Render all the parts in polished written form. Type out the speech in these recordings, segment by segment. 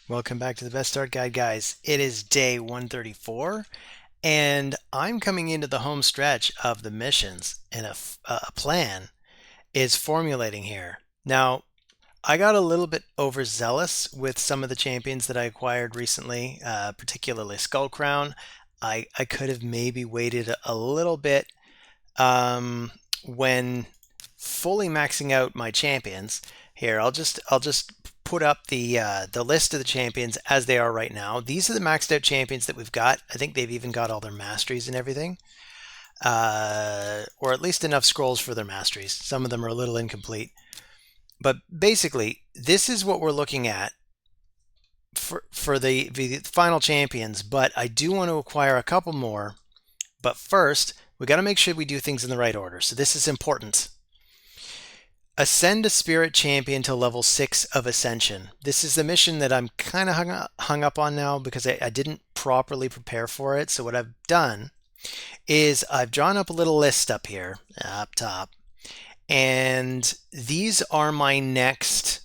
Welcome back to the Best Start Guide, guys. It is day 134, and I'm coming into the home stretch of the missions, and a plan is formulating here. Now, I got a little bit overzealous with some of the champions that I acquired recently, particularly Skull Crown. I could have maybe waited a little bit when fully maxing out my champions. Here, I'll just put up the list of the champions as they are right now. These are the maxed out champions that we've got. I think they've even got all their masteries and everything, or at least enough scrolls for their masteries. Some of them are a little incomplete, but basically, this is what we're looking at for the final champions. But I do want to acquire a couple more. But first, we got to make sure we do things in the right order. So this is important. Ascend a spirit champion to level 6 of Ascension. This is the mission that I'm kind of hung up on now because I didn't properly prepare for it. So what I've done is I've drawn up a little list up here, up top. And these are my next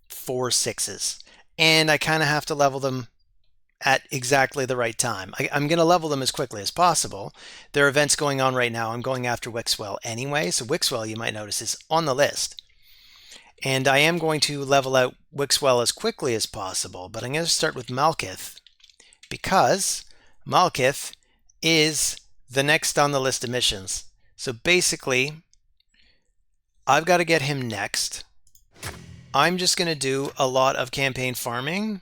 4 6s. And I kind of have to level them at exactly the right time. I'm going to level them as quickly as possible. There are events going on right now. I'm going after Wixwell anyway. So Wixwell, you might notice, is on the list. And I am going to level out Wixwell as quickly as possible. But I'm going to start with Malkith because Malkith is the next on the list of missions. So basically, I've got to get him next. I'm just going to do a lot of campaign farming.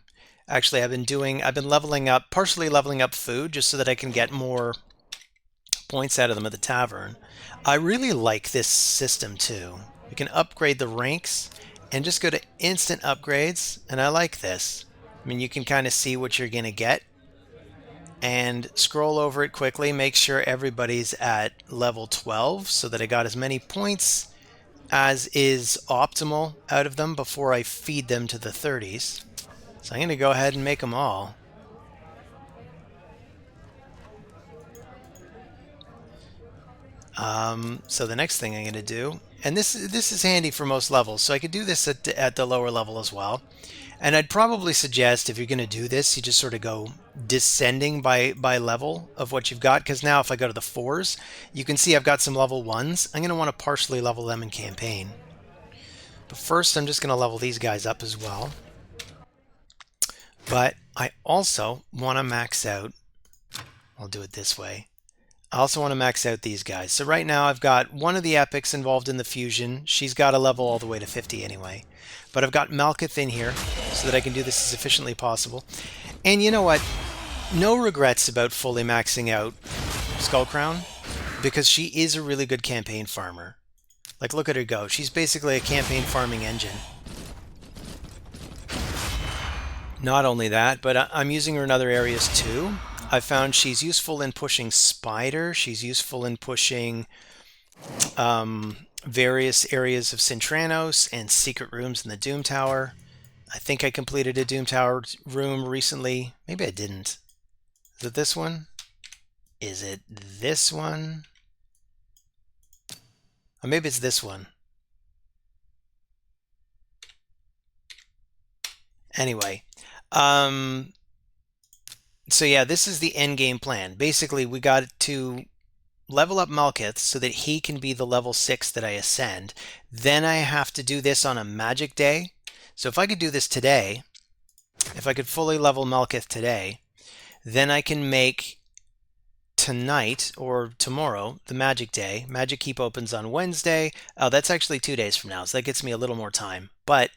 Actually, I've been leveling up, partially leveling up food just so that I can get more points out of them at the tavern. I really like this system too. We can upgrade the ranks and just go to instant upgrades, and I like this. I mean, you can kind of see what you're going to get and scroll over it quickly, make sure everybody's at level 12 so that I got as many points as is optimal out of them before I feed them to the 30s. So I'm going to go ahead and make them all. So the next thing I'm going to do, and this is handy for most levels, so I could do this at the lower level as well. And I'd probably suggest if you're going to do this, you just sort of go descending by level of what you've got. Because now if I go to the 4s, you can see I've got some level 1s. I'm going to want to partially level them in campaign. But first, I'm just going to level these guys up as well. But I also want to max out, I'll do it this way. I also want to max out these guys. So right now I've got one of the epics involved in the fusion. She's got a level all the way to 50 anyway. But I've got Malkith in here so that I can do this as efficiently possible. And you know what? No regrets about fully maxing out Skull Crown because she is a really good campaign farmer. Like, look at her go. She's basically a campaign farming engine. Not only that, but I'm using her in other areas too. I found she's useful in pushing Spider. She's useful in pushing various areas of Cintranos and secret rooms in the Doom Tower. I think I completed a Doom Tower room recently. Maybe I didn't. Is it this one? Is it this one? Or maybe it's this one. Anyway, so yeah, this is the end game plan. Basically, we got to level up Malkith so that he can be the level 6 that I ascend. Then I have to do this on a magic day. So if I could do this today, if I could fully level Malkith today, then I can make tonight or tomorrow the magic day. Magic Keep opens on Wednesday. Oh, that's actually 2 days from now, so that gets me a little more time. But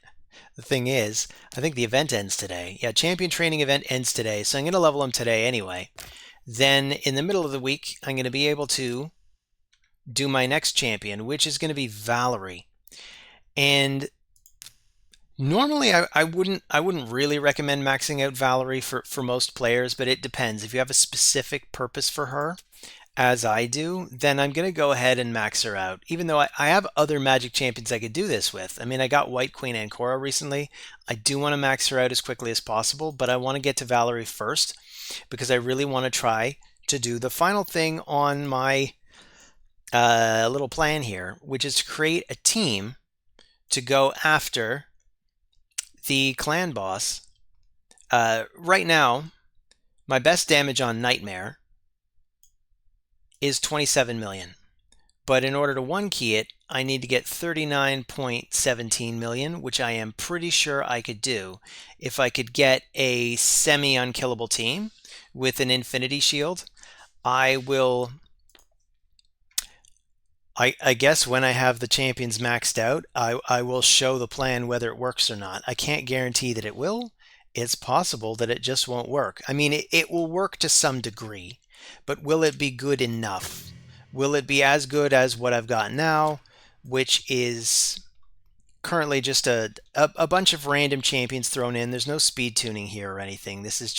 the thing is, I think the event ends today. Yeah, champion training event ends today, so I'm going to level him today anyway. Then in the middle of the week, I'm going to be able to do my next champion, which is going to be Valerie. And normally I wouldn't really recommend maxing out Valerie for most players, but it depends. If you have a specific purpose for her, as I do, then I'm going to go ahead and max her out. Even though I have other Magic champions I could do this with. I mean, I got White Queen Ancora recently. I do want to max her out as quickly as possible, but I want to get to Valerie first because I really want to try to do the final thing on my little plan here, which is to create a team to go after the clan boss Right now, my best damage on Nightmare is 27 million. But in order to one key it, I need to get 39.17 million, which I am pretty sure I could do if I could get a semi-unkillable team with an infinity shield. I will, I guess when I have the champions maxed out, I will show the plan whether it works or not. I can't guarantee that it will. It's possible that it just won't work. I mean, it will work to some degree, but will it be good enough? Will it be as good as what I've got now, which is currently just a bunch of random champions thrown in? There's no speed tuning here or anything. This is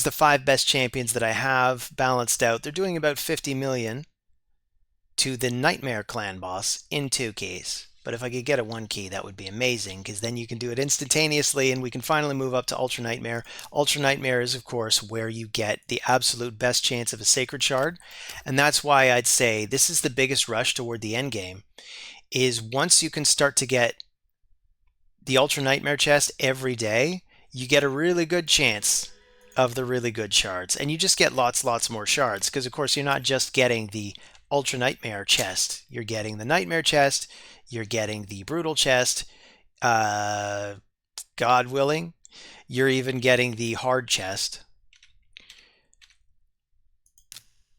the 5 best champions that I have balanced out. They're doing about 50 million to the Nightmare clan boss in 2 keys. But if I could get a 1 key, that would be amazing, because then you can do it instantaneously and we can finally move up to Ultra Nightmare. Ultra Nightmare is, of course, where you get the absolute best chance of a Sacred Shard. And that's why I'd say this is the biggest rush toward the end game, is once you can start to get the Ultra Nightmare chest every day, you get a really good chance of the really good shards. And you just get lots more shards, because, of course, you're not just getting the Ultra Nightmare chest. You're getting the Nightmare chest, you're getting the Brutal chest, God willing, you're even getting the Hard chest.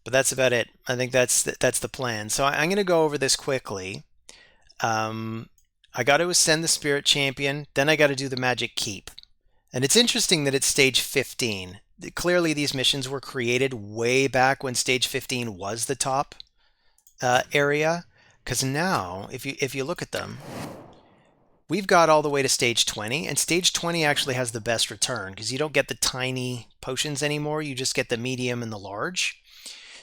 But that's about it. I think that's the plan. So I'm going to go over this quickly. I got to ascend the Spirit Champion, then I got to do the Magic Keep. And it's interesting that it's stage 15. Clearly these missions were created way back when stage 15 was the top area, because now if you look at them, we've got all the way to stage 20, and stage 20 actually has the best return because you don't get the tiny potions anymore, you just get the medium and the large.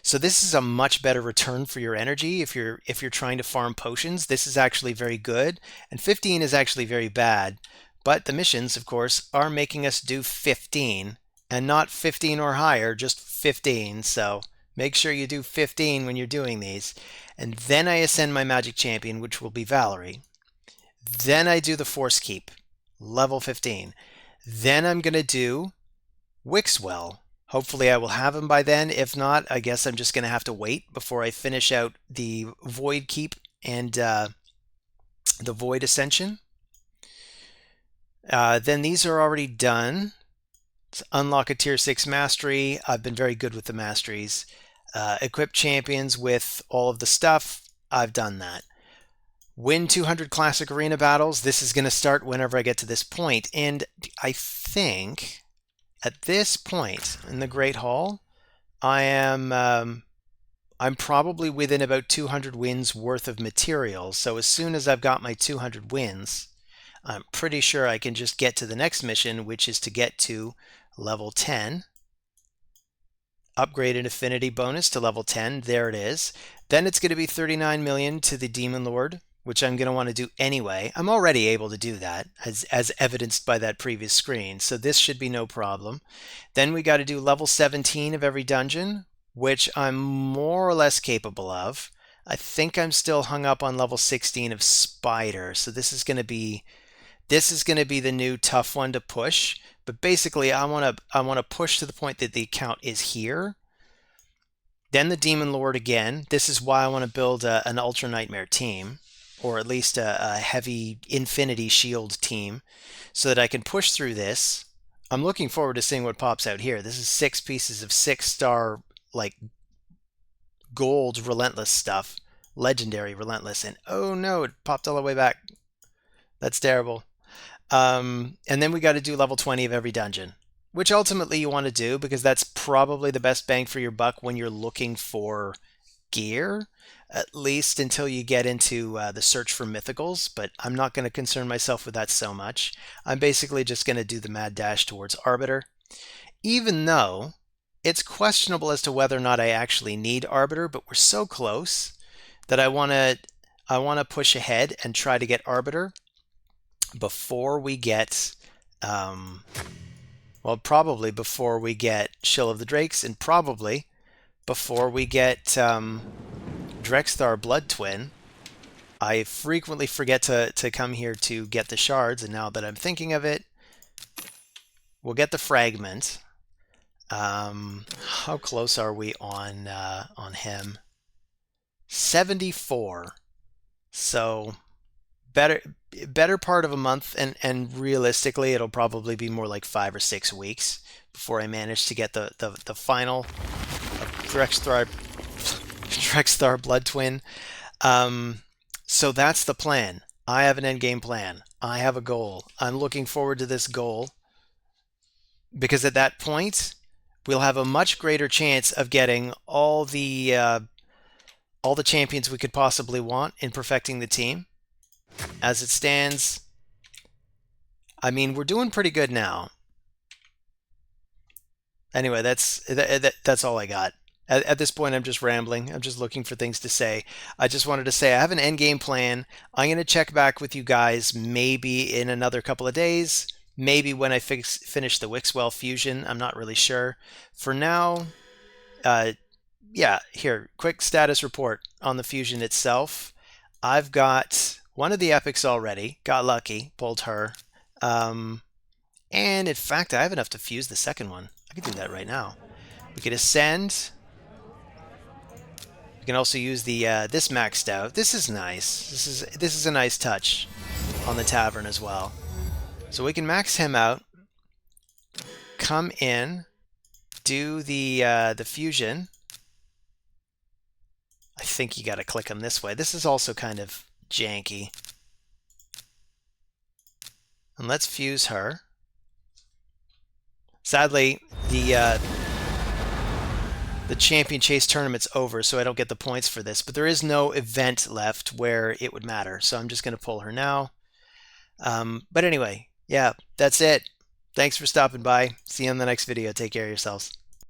So this is a much better return for your energy if you're trying to farm potions. This is actually very good, and 15 is actually very bad, but the missions, of course, are making us do 15 and not 15 or higher, just 15. So make sure you do 15 when you're doing these. And then I ascend my Magic Champion, which will be Valerie. Then I do the Force Keep, level 15. Then I'm going to do Wixwell. Hopefully I will have him by then. If not, I guess I'm just going to have to wait before I finish out the Void Keep and the Void Ascension. Then these are already done. Let's unlock a tier 6 mastery. I've been very good with the masteries. Equip champions with all of the stuff. I've done that. Win 200 classic arena battles. This is going to start whenever I get to this point. And I think at this point in the Great Hall, I'm probably within about 200 wins worth of materials. So as soon as I've got my 200 wins, I'm pretty sure I can just get to the next mission, which is to get to level 10. Upgrade an affinity bonus to level 10. There it is. Then it's going to be 39 million to the Demon Lord, which I'm going to want to do anyway. I'm already able to do that, as evidenced by that previous screen, so this should be no problem. Then we got to do level 17 of every dungeon, which I'm more or less capable of. I think I'm still hung up on level 16 of Spider, so this is going to be the new tough one to push. But basically, I want to push to the point that the account is here. Then the Demon Lord again. This is why I want to build an Ultra Nightmare team, or at least a heavy Infinity Shield team, so that I can push through this. I'm looking forward to seeing what pops out here. This is 6 pieces of 6-star, like, gold Relentless stuff. Legendary Relentless. And oh no, it popped all the way back. That's terrible. And then we got to do level 20 of every dungeon, which ultimately you want to do because that's probably the best bang for your buck when you're looking for gear, at least until you get into the search for mythicals. But I'm not going to concern myself with that so much. I'm basically just going to do the mad dash towards Arbiter, even though it's questionable as to whether or not I actually need Arbiter, but we're so close that I want to push ahead and try to get Arbiter before we get, well, probably before we get Shill of the Drakes, and probably before we get Drexthar Blood Twin. I frequently forget to come here to get the shards, and now that I'm thinking of it, We'll get the fragment. How close are we on him? 74. So better part of a month, and realistically it'll probably be more like 5 or 6 weeks before I manage to get the final Drexthar Blood Twin. So that's the plan. I have an endgame plan. I have a goal. I'm looking forward to this goal because at that point we'll have a much greater chance of getting all the champions we could possibly want in perfecting the team. As it stands, I mean, we're doing pretty good now. Anyway, that's all I got. At this point, I'm just rambling. I'm just looking for things to say. I just wanted to say I have an end game plan. I'm going to check back with you guys maybe in another couple of days. Maybe when I finish the Wixwell fusion. I'm not really sure. For now, yeah, here, quick status report on the fusion itself. I've got one of the epics already. Got lucky, pulled her. And in fact, I have enough to fuse the second one. I can do that right now. We could ascend. We can also use the this maxed out. This is nice. This is a nice touch on the tavern as well. So we can max him out. Come in, do the fusion. I think you got to click him this way. This is also kind of janky. And let's fuse her. Sadly, the champion chase tournament's over, so I don't get the points for this. But there is no event left where it would matter, so I'm just going to pull her now. But anyway, yeah, that's it. Thanks for stopping by. See you in the next video. Take care of yourselves.